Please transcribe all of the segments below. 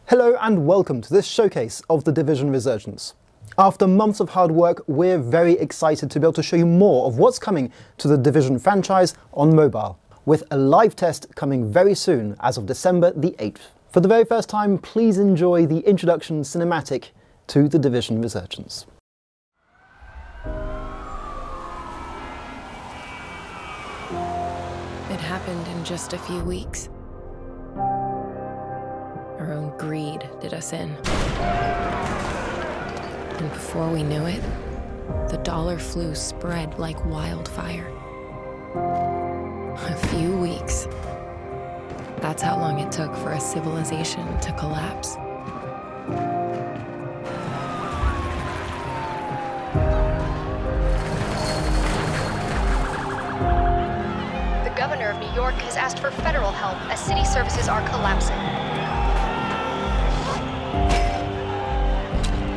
Hello and welcome to this showcase of The Division Resurgence. After months of hard work, we're very excited to be able to show you more of what's coming to the Division franchise on mobile, with a live test coming very soon as of December the 8th. For the very first time, please enjoy the introduction cinematic to The Division Resurgence. It happened in just a few weeks. Our own greed did us in. And before we knew it, the dollar flu spread like wildfire. A few weeks. That's how long it took for a civilization to collapse. The governor of New York has asked for federal help as city services are collapsing.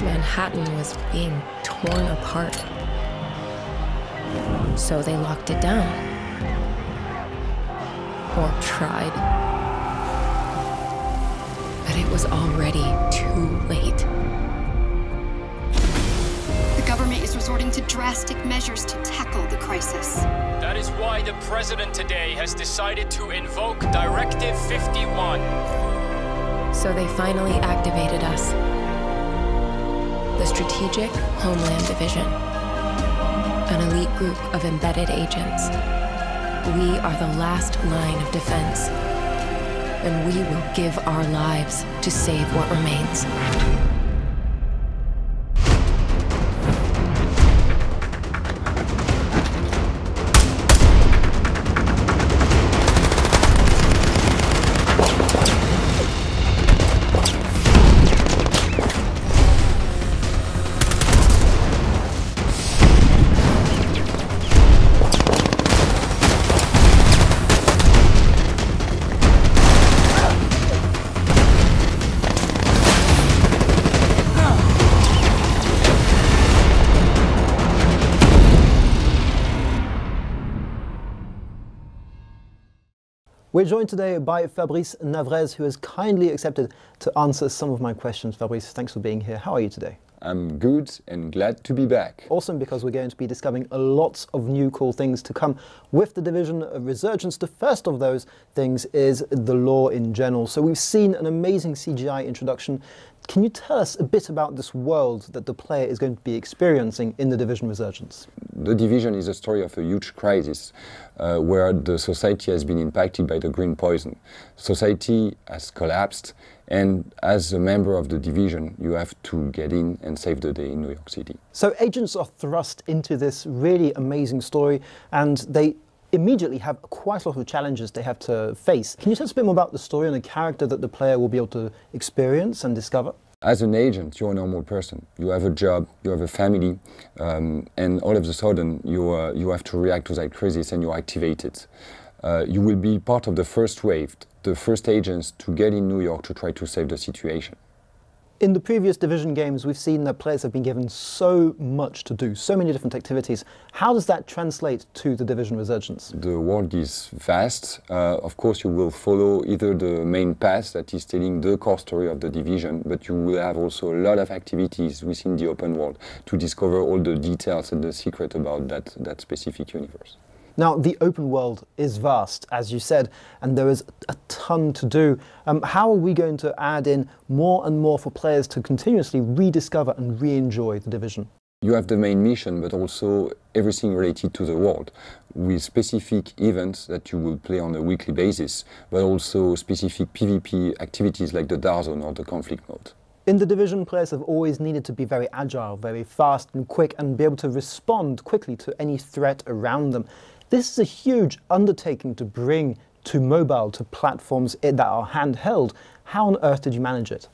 Manhattan was being torn apart. So they locked it down. Or tried. But it was already too late. The government is resorting to drastic measures to tackle the crisis. That is why the president today has decided to invoke Directive 51. So they finally activated us. The Strategic Homeland Division, an elite group of embedded agents. We are the last line of defense, and we will give our lives to save what remains. We're joined today by Fabrice Navrez, who has kindly accepted to answer some of my questions. Fabrice, thanks for being here. How are you today? I'm good and glad to be back. Awesome, because we're going to be discovering lots of new cool things to come with the Division Resurgence. The first of those things is the lore in general. So we've seen an amazing CGI introduction. Can you tell us a bit about this world that the player is going to be experiencing in the Division Resurgence? The Division is a story of a huge crisis where the society has been impacted by the green poison. Society has collapsed, and as a member of the Division, you have to get in and save the day in New York City. So agents are thrust into this really amazing story, and they immediately have quite a lot of challenges they have to face. Can you tell us a bit more about the story and the character that the player will be able to experience and discover? As an agent, you're a normal person. You have a job, you have a family, and all of a sudden you have to react to that crisis and you're activated. You will be part of the first wave, the first agents to get in New York to try to save the situation. In the previous Division games, we've seen that players have been given so much to do, so many different activities. How does that translate to the Division Resurgence? The world is vast. Of course, you will follow either the main path that is telling the core story of the Division, but you will have also a lot of activities within the open world to discover all the details and the secret about that specific universe. Now, the open world is vast, as you said, and there is a ton to do. How are we going to add in more and more for players to continuously rediscover and re-enjoy the Division? You have the main mission, but also everything related to the world, with specific events that you will play on a weekly basis, but also specific PvP activities like the Dark Zone or the conflict mode. In the Division, players have always needed to be very agile, very fast and quick, and be able to respond quickly to any threat around them. This is a huge undertaking to bring to mobile, to platforms that are handheld. How on earth did you manage it?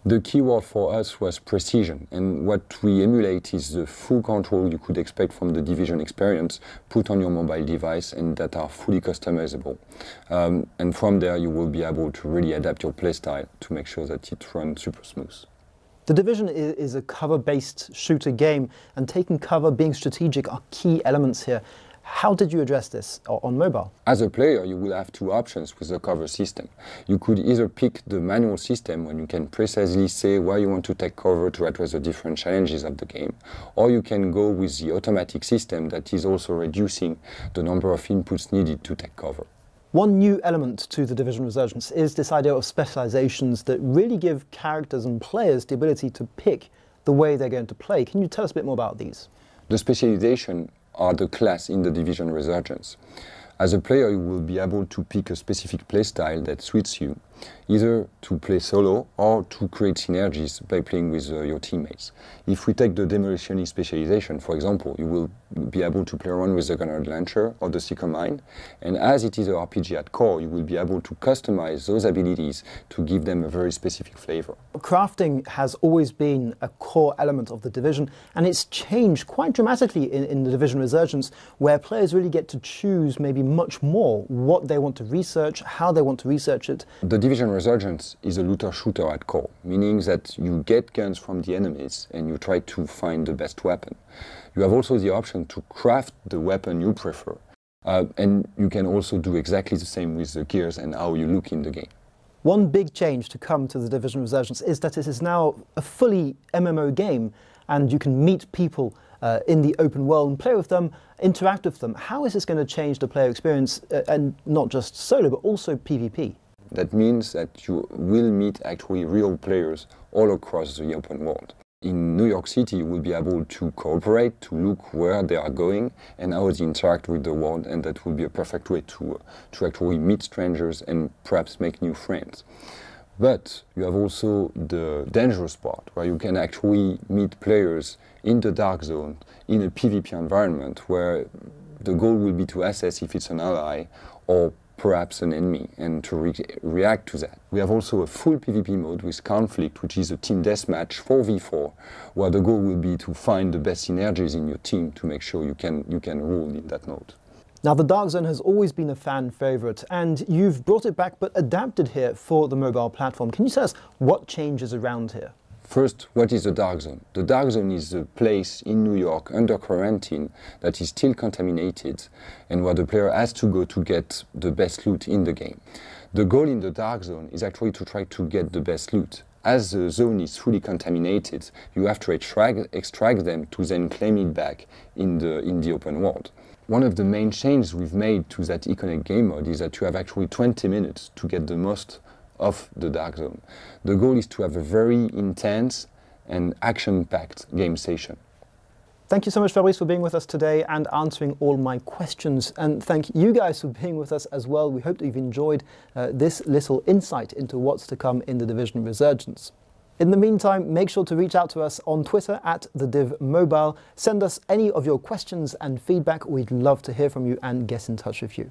The key word for us was precision, and what we emulate is the full control you could expect from the Division experience put on your mobile device and that are fully customizable. And from there you will be able to really adapt your playstyle to make sure that it runs super smooth. The Division is a cover-based shooter game, and taking cover, being strategic are key elements here. How did you address this on mobile? As a player, you will have two options with the cover system. You could either pick the manual system, when you can precisely say where you want to take cover to address the different challenges of the game, or you can go with the automatic system that is also reducing the number of inputs needed to take cover. One new element to The Division Resurgence is this idea of specializations that really give characters and players the ability to pick the way they're going to play. Can you tell us a bit more about these? The specialization are the class in The Division Resurgence. As a player, you will be able to pick a specific playstyle that suits you, either to play solo or to create synergies by playing with your teammates. If we take the demolitionist specialization, for example, you will be able to play around with the gunner launcher or the seeker mine, and as it is an RPG at core, you will be able to customize those abilities to give them a very specific flavor. Crafting has always been a core element of The Division, and it's changed quite dramatically in The Division Resurgence, where players really get to choose maybe much more what they want to research, how they want to research it. The Division Resurgence is a looter-shooter at core, meaning that you get guns from the enemies and you try to find the best weapon. You have also the option to craft the weapon you prefer, and you can also do exactly the same with the gears and how you look in the game. One big change to come to The Division Resurgence is that it is now a fully MMO game, and you can meet people in the open world and play with them, interact with them. How is this going to change the player experience, and not just solo, but also PvP? That means that you will meet actually real players all across the open world. In New York City, you will be able to cooperate, to look where they are going and how they interact with the world, and that will be a perfect way to actually meet strangers and perhaps make new friends. But you have also the dangerous part, where you can actually meet players in the dark zone, in a PvP environment, where the goal will be to assess if it's an ally or perhaps an enemy, and to react to that. We have also a full PvP mode with Conflict, which is a team deathmatch 4v4, where the goal will be to find the best synergies in your team to make sure you can rule in that mode. Now, the Dark Zone has always been a fan favorite, and you've brought it back but adapted here for the mobile platform. Can you tell us what changes around here? First, what is the Dark Zone? The Dark Zone is a place in New York under quarantine that is still contaminated and where the player has to go to get the best loot in the game. The goal in the Dark Zone is actually to try to get the best loot. As the zone is fully contaminated, you have to extract them to then claim it back in the open world. One of the main changes we've made to that iconic game mode is that you have actually 20 minutes to get the most of the Dark Zone. The goal is to have a very intense and action-packed game session. Thank you so much, Fabrice, for being with us today and answering all my questions. And thank you guys for being with us as well. We hope that you've enjoyed this little insight into what's to come in The Division Resurgence. In the meantime, make sure to reach out to us on Twitter at @TheDivMobile. Send us any of your questions and feedback. We'd love to hear from you and get in touch with you.